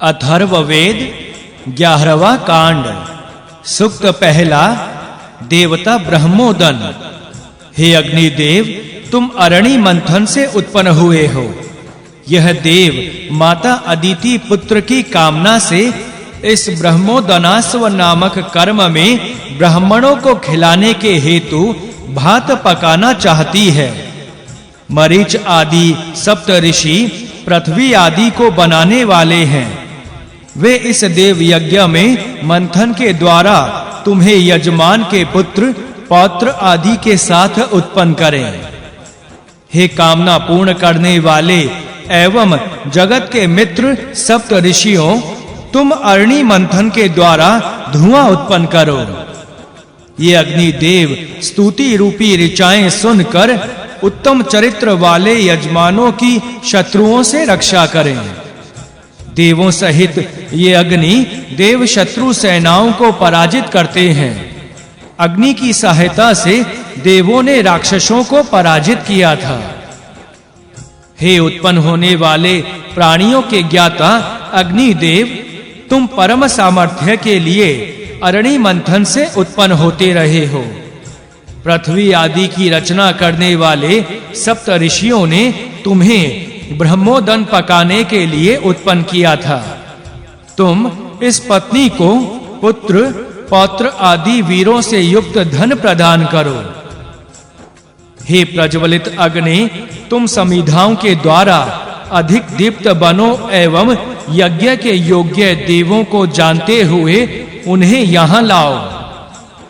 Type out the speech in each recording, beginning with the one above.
अथर्ववेद 11वां कांड। सूक्त पहला। देवता ब्रह्मोदन। हे अग्निदेव, तुम अरणि मंथन से उत्पन्न हुए हो। यह देव माता अदिति पुत्र की कामना से इस ब्रह्मोदनास्व नामक कर्म में ब्राह्मणों को खिलाने के हेतु भात पकाना चाहती है। मरीच आदि सप्त ऋषि पृथ्वी आदि को बनाने वाले हैं। वे इस देव यज्ञ में मंथन के द्वारा तुम्हें यजमान के पुत्र पौत्र आदि के साथ उत्पन्न करें। हे कामना पूर्ण करने वाले एवं जगत के मित्र सप्त ऋषियों, तुम अरणि मंथन के द्वारा धुआं उत्पन्न करो। ये अग्निदेव स्तुति रूपी ऋचाएं सुनकर उत्तम चरित्र वाले यजमानों की शत्रुओं से रक्षा करें। देवों सहित ये अग्नि देव शत्रु सेनाओं को पराजित करते हैं। अग्नि की सहायता से देवों ने राक्षसों को पराजित किया था। हे उत्पन्न होने वाले प्राणियों के ज्ञाता अग्निदेव, तुम परम सामर्थ्य के लिए अरणि मंथन से उत्पन्न होते रहे हो। पृथ्वी आदि की रचना करने वाले सप्त ऋषियों ने तुम्हें ब्रह्मोदन पकाने के लिए उत्पन्न किया था। तुम इस पत्नी को पुत्र पौत्र आदि वीरों से युक्त धन प्रदान करो। हे प्रज्वलित अग्नि, तुम समिधाओं के द्वारा अधिक दीप्त बनो एवं यज्ञ के योग्य देवों को जानते हुए उन्हें यहाँ लाओ।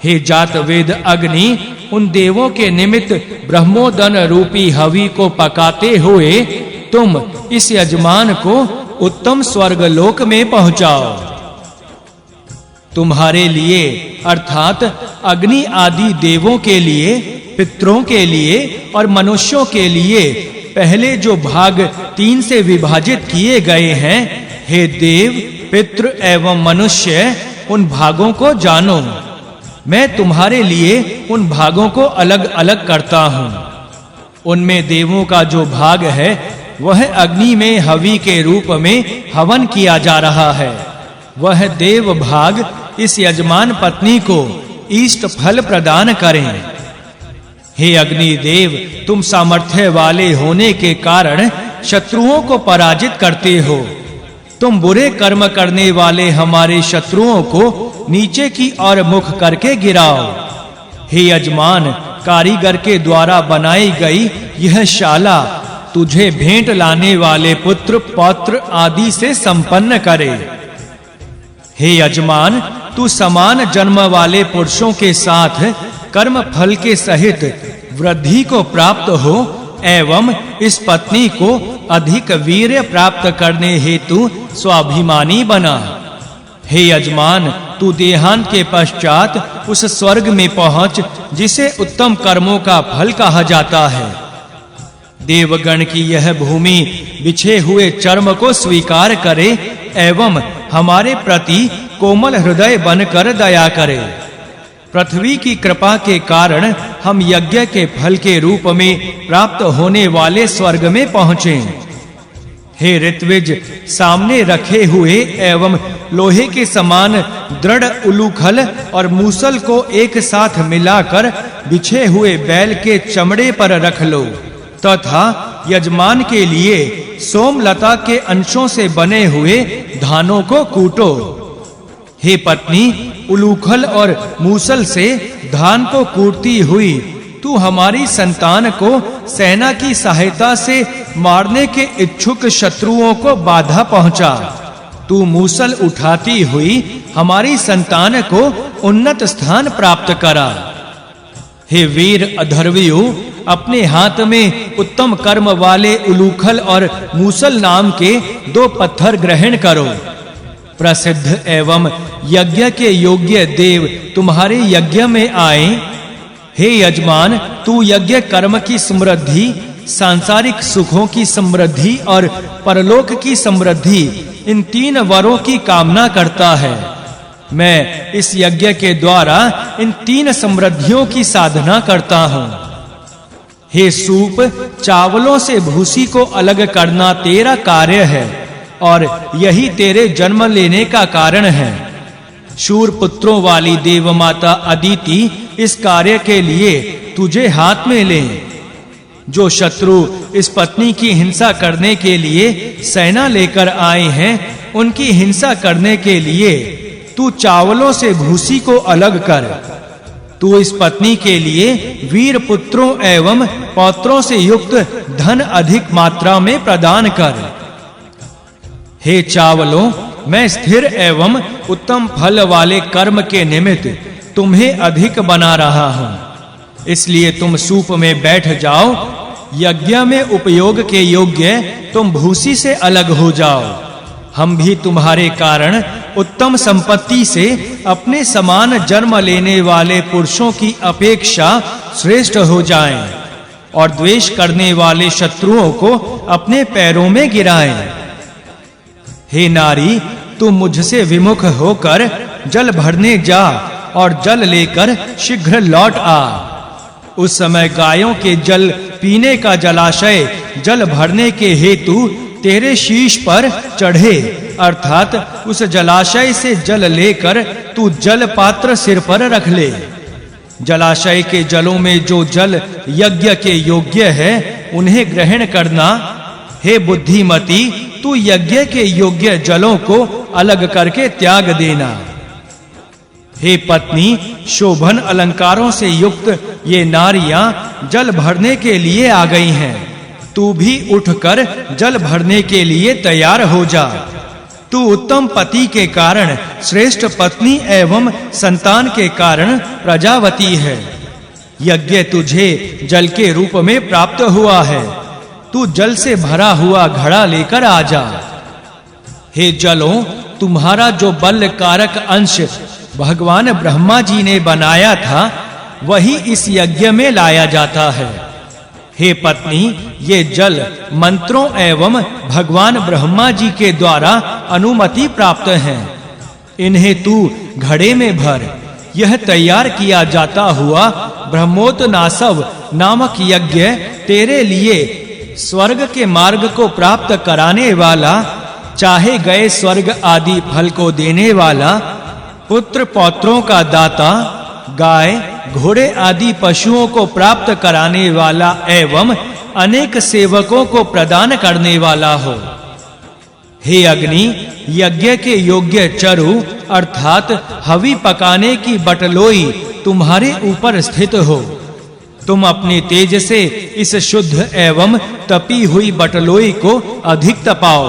हे जात वेद अग्नि, उन देवों के निमित्त ब्रह्मोदन रूपी हवि को पकाते हुए तुम इस यजमान को उत्तम स्वर्ग लोक में पहुंचाओ। तुम्हारे लिए अर्थात अग्नि आदि देवों के लिए, पितरों के लिए और मनुष्यों के लिए पहले जो भाग 3 से विभाजित किए गए हैं, हे देव पितृ एवं मनुष्य, उन भागों को जानो। मैं तुम्हारे लिए उन भागों को अलग-अलग करता हूँ। उनमें देवों का जो भाग है वह अग्नि में हवि के रूप में हवन किया जा रहा है। वह देव भाग इस यजमान पत्नी को इष्ट फल प्रदान करें। हे अग्निदेव, तुम सामर्थ्य वाले होने के कारण शत्रुओं को पराजित करते हो। तुम बुरे कर्म करने वाले हमारे शत्रुओं को नीचे की ओर मुख करके गिराओ। हे यजमान, कारीगर के द्वारा बनाई गई यह शाला तुझे भेंट लाने वाले पुत्र पौत्र आदि से संपन्न करे। हे यजमान, तू समान जन्म वाले पुरुषों के साथ कर्म फल के सहित वृद्धि को प्राप्त हो एवं इस पत्नी को अधिक वीर्य प्राप्त करने हेतु स्वाभिमानी बना। हे यजमान, तू देहांत के पश्चात उस स्वर्ग में पहुंच जिसे उत्तम कर्मों का फल कहा जाता है। देवगण की यह भूमि बिछे हुए चर्म को स्वीकार करे एवं हमारे प्रति कोमल हृदय बनकर दया करे। पृथ्वी की कृपा के कारण हम यज्ञ के फल के रूप में प्राप्त होने वाले स्वर्ग में पहुंचे। हे ऋत्विज, सामने रखे हुए एवं लोहे के समान दृढ़ उलूखल और मूसल को एक साथ मिलाकर बिछे हुए बैल के चमड़े पर रख लो तथा यजमान के लिए सोमलता के अंशों से बने हुए धानों को कूटो। हे पत्नी, उलूखल और मूसल से धान को कूटती हुई तू हमारी संतान को सेना की सहायता से मारने के इच्छुक शत्रुओं को बाधा पहुंचा। तू मूसल उठाती हुई हमारी संतान को उन्नत स्थान प्राप्त करा। हे वीर अधर्वियों, अपने हाथ में उत्तम कर्म वाले उलूखल और मूसल नाम के 2 पत्थर ग्रहण करो। प्रसिद्ध एवं यज्ञ के योग्य देव तुम्हारे यज्ञ में आए। हे यजमान, तू यज्ञ कर्म की समृद्धि, सांसारिक सुखों की समृद्धि और परलोक की समृद्धि, इन 3 वरों की कामना करता है। मैं इस यज्ञ के द्वारा इन 3 समृद्धियों की साधना करता हूँ। हे सूप, चावलों से भूसी को अलग करना तेरा कार्य है। और यही तेरे जन्म लेने का कारण है। शूर पुत्रों वाली देवमाता अदिति इस कार्य के लिए तुझे हाथ में ले। जो शत्रु इस पत्नी की हिंसा करने के लिए सेना लेकर आए हैं, उनकी हिंसा करने के लिए तू चावलों से भूसी को अलग कर। तू इस पत्नी के लिए वीर पुत्रों एवं पौत्रों से युक्त धन अधिक मात्रा में प्रदान कर। हे चावलों, मैं स्थिर एवं उत्तम फल वाले कर्म के निमित्त तुम्हें अधिक बना रहा हूं, इसलिए तुम सूप में बैठ जाओ। यज्ञ में उपयोग के योग्य तुम भूसी से अलग हो जाओ। हम भी तुम्हारे कारण उत्तम संपत्ति से अपने समान जन्म लेने वाले पुरुषों की अपेक्षा श्रेष्ठ हो जाएं और द्वेष करने वाले शत्रुओं को अपने पैरों में गिराएं। हे नारी, तू मुझसे विमुख होकर जल भरने जा और जल लेकर शीघ्र लौट आ। उस समय गायों के जल पीने का जलाशय जल भरने के हेतु तेरे शीश पर चढ़े, अर्थात उस जलाशय से जल लेकर तू जल पात्र सिर पर रख ले। जलाशय के जलों में जो जल यज्ञ के योग्य है, उन्हें ग्रहण करना। हे बुद्धिमती, तू यज्ञ के योग्य जलों को अलग करके त्याग देना। हे पत्नी, शोभन अलंकारों से युक्त ये नारियां जल भरने के लिए आ गई हैं। तू भी उठकर जल भरने के लिए तैयार हो जा। तू उत्तम पति के कारण श्रेष्ठ पत्नी एवं संतान के कारण प्रजावती है। यज्ञ तुझे जल के रूप में प्राप्त हुआ है। तू जल से भरा हुआ घड़ा लेकर आ जा। हे जलों, तुम्हारा जो बल कारक अंश भगवान ब्रह्मा जी ने बनाया था, वही इस यज्ञ में लाया जाता है। हे पत्नी, ये जल मंत्रों एवं भगवान ब्रह्मा जी के द्वारा अनुमति प्राप्त हैं। इन्हें तू घड़े में भर। यह तैयार किया जाता हुआ ब्रह्मोत्नासव नामक यज्ञ तेरे लिए स्वर्ग के मार्ग को प्राप्त कराने वाला, चाहे गए स्वर्ग आदि फल को देने वाला, पुत्र पौत्रों का दाता, गाय घोड़े आदि पशुओं को प्राप्त कराने वाला एवं अनेक सेवकों को प्रदान करने वाला हो। हे अग्नि, यज्ञ के योग्य चरु अर्थात हवि पकाने की बटलोई तुम्हारे ऊपर स्थित हो। तुम अपने तेज से इस शुद्ध एवं तपी हुई बटलोई को अधिक तपाओ।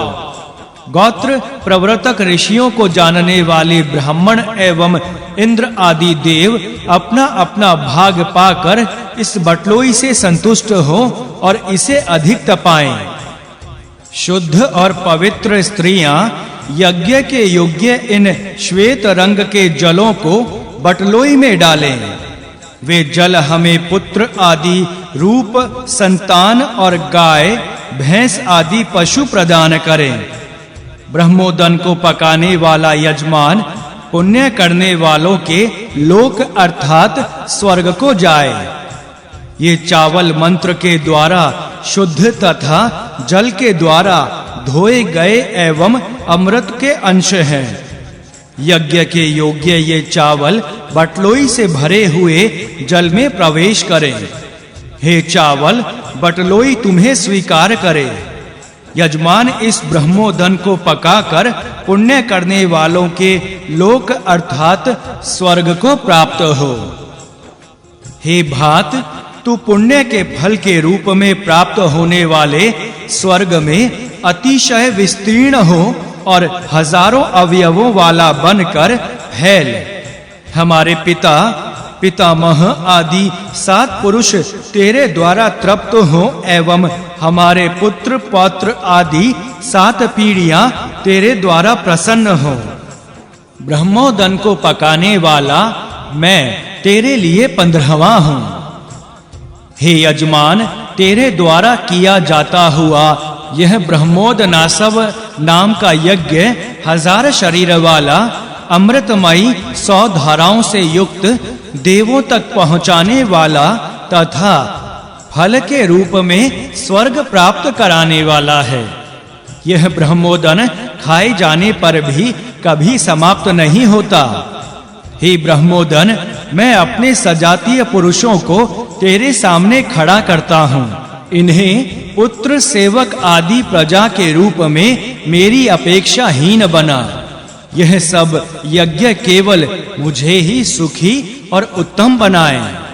गोत्र प्रवर्तक ऋषियों को जानने वाले ब्राह्मण एवं इंद्र आदि देव अपना अपना भाग पाकर इस बटलोई से संतुष्ट हो और इसे अधिक तपाएं। शुद्ध और पवित्र स्त्रियां यज्ञ के योग्य इन श्वेत रंग के जलों को बटलोई में डालें। वे जल हमें पुत्र आदि रूप, संतान और गाय भैंस आदि पशु प्रदान करें। ब्रह्मोदन को पकाने वाला यजमान पुण्य करने वालों के लोक अर्थात स्वर्ग को जाए। ये चावल मंत्र के द्वारा शुद्ध तथा जल के द्वारा धोए गए एवं अमृत के अंश हैं। यज्ञ के योग्य ये चावल बटलोई से भरे हुए जल में प्रवेश करें। हे चावल, बटलोई तुम्हें स्वीकार करे। यजमान इस ब्रह्मोदन को पकाकर पुण्य करने वालों के लोक अर्थात स्वर्ग को प्राप्त हो। हे भात, तू पुण्य के फल के रूप में प्राप्त होने वाले स्वर्ग में अतिशय विस्तीर्ण हो और हजारों अवयवों वाला बनकर फैल। हमारे पिता, पितामह आदि 7 पुरुष तेरे द्वारा तृप्त हो एवं हमारे पुत्र पौत्र आदि 7 पीढ़ियां तेरे द्वारा प्रसन्न हो। ब्रह्मोदन को पकाने वाला मैं तेरे लिए 15वां हूं। हे यजमान, तेरे द्वारा किया जाता हुआ यह ब्रह्मोदनासव नाम का यज्ञ 1000 शरीर वाला अमृतमयी 100 धाराओं से युक्त देवों तक पहुंचाने वाला तथा फल के रूप में स्वर्ग प्राप्त कराने वाला है। यह ब्रह्मोदन खाए जाने पर भी कभी समाप्त नहीं होता। हे ब्रह्मोदन, मैं अपने सजातीय पुरुषों को तेरे सामने खड़ा करता हूँ। इन्हें पुत्र, सेवक आदि प्रजा के रूप में मेरी अपेक्षा हीन बना। यह सब यज्ञ केवल मुझे ही सुखी और उत्तम बनाए।